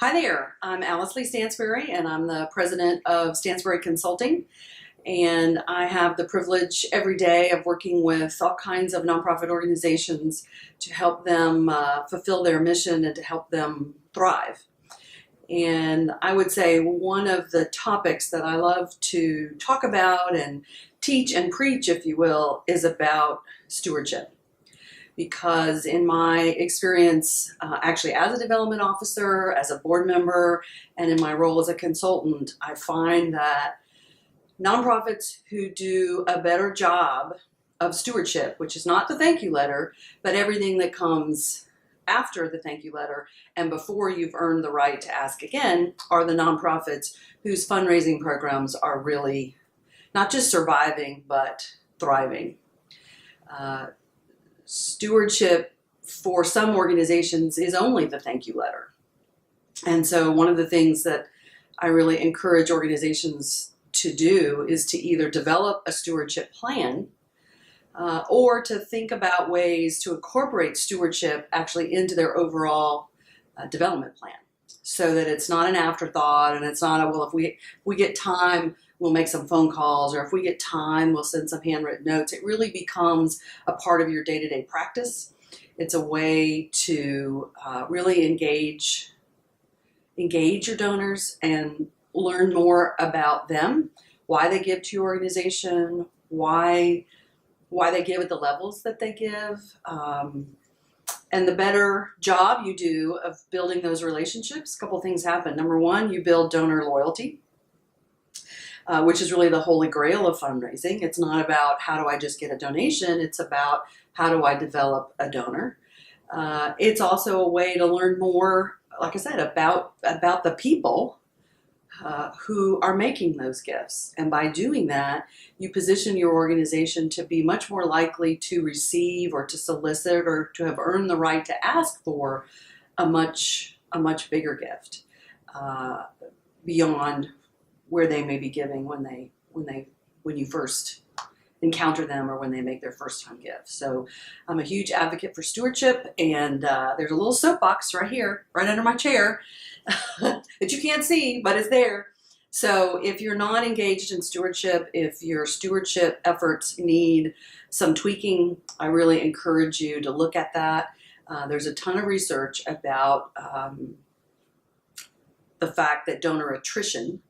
Hi there, I'm Alyce Stansbury and I'm the president of Stansbury Consulting, and I have the privilege every day of working with all kinds of nonprofit organizations to help them fulfill their mission and to help them thrive. And I would say one of the topics that I love to talk about and teach and preach, if you will, is about stewardship. Because in my experience, actually as a development officer, as a board member, and in my role as a consultant, I find that nonprofits who do a better job of stewardship, which is not the thank you letter, but everything that comes after the thank you letter and before you've earned the right to ask again, are the nonprofits whose fundraising programs are really not just surviving, but thriving. Stewardship for some organizations is only the thank you letter. And so one of the things that I really encourage organizations to do is to either develop a stewardship plan or to think about ways to incorporate stewardship actually into their overall development plan, so that it's not an afterthought and it's not a, well, if we get time, we'll make some phone calls, or if we get time, we'll send some handwritten notes. It really becomes a part of your day-to-day practice. It's a way to really engage your donors and learn more about them, why they give to your organization, why they give at the levels that they give. And the better job you do of building those relationships, a couple things happen. Number one, you build donor loyalty. Which is really the holy grail of fundraising. It's not about how do I just get a donation, it's about how do I develop a donor. It's also a way to learn more, like I said, about the people who are making those gifts. And by doing that, you position your organization to be much more likely to receive or to solicit or to have earned the right to ask for a much bigger gift beyond where they may be giving when you first encounter them or when they make their first time gift. So I'm a huge advocate for stewardship, and there's a little soapbox right here, right under my chair, that you can't see, but it's there. So if you're not engaged in stewardship, if your stewardship efforts need some tweaking, I really encourage you to look at that. There's a ton of research about the fact that donor attrition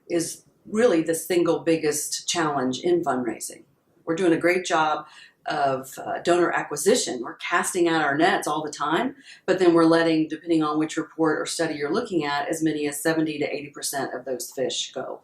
is really the single biggest challenge in fundraising. We're doing a great job of donor acquisition. We're casting out our nets all the time, but then we're letting, depending on which report or study you're looking at, as many as 70 to 80% of those fish go.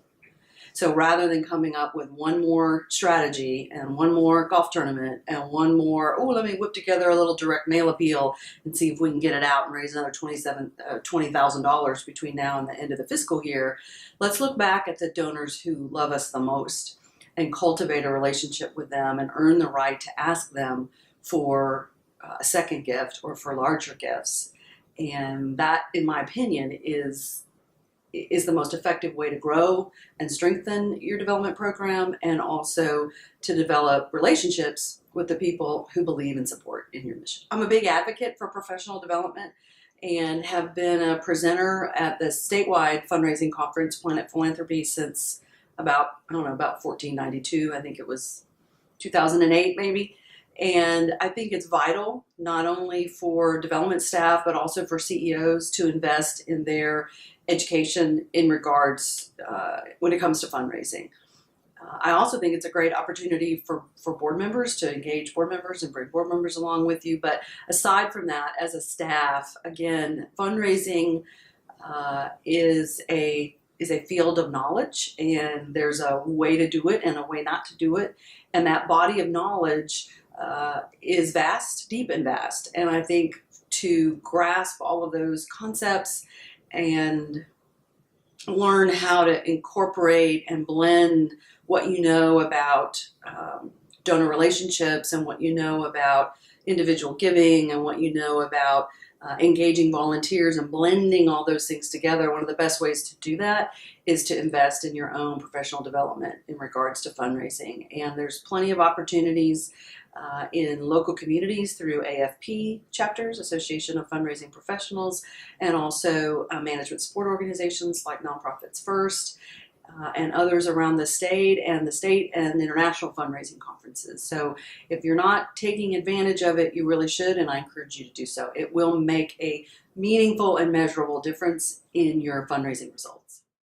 So rather than coming up with one more strategy and one more golf tournament and one more, let me whip together a little direct mail appeal and see if we can get it out and raise another $20,000 between now and the end of the fiscal year, let's look back at the donors who love us the most and cultivate a relationship with them and earn the right to ask them for a second gift or for larger gifts. And that, in my opinion, is the most effective way to grow and strengthen your development program, and also to develop relationships with the people who believe and support in your mission. I'm a big advocate for professional development and have been a presenter at the statewide fundraising conference, Planet Philanthropy, since about 1492. I think it was 2008 maybe. And I think it's vital, not only for development staff, but also for CEOs to invest in their education in regards when it comes to fundraising. I also think it's a great opportunity for board members to engage board members and bring board members along with you. But aside from that, as a staff, again, fundraising is a field of knowledge, and there's a way to do it and a way not to do it. And that body of knowledge is vast, deep and vast. And I think to grasp all of those concepts and learn how to incorporate and blend what you know about donor relationships and what you know about individual giving and what you know about engaging volunteers and blending all those things together. One of the best ways to do that is to invest in your own professional development in regards to fundraising. And there's plenty of opportunities in local communities through AFP chapters, Association of Fundraising Professionals, and also management support organizations like Nonprofits First, and others around the state and international fundraising conferences. So if you're not taking advantage of it, you really should, and I encourage you to do so. It will make a meaningful and measurable difference in your fundraising results.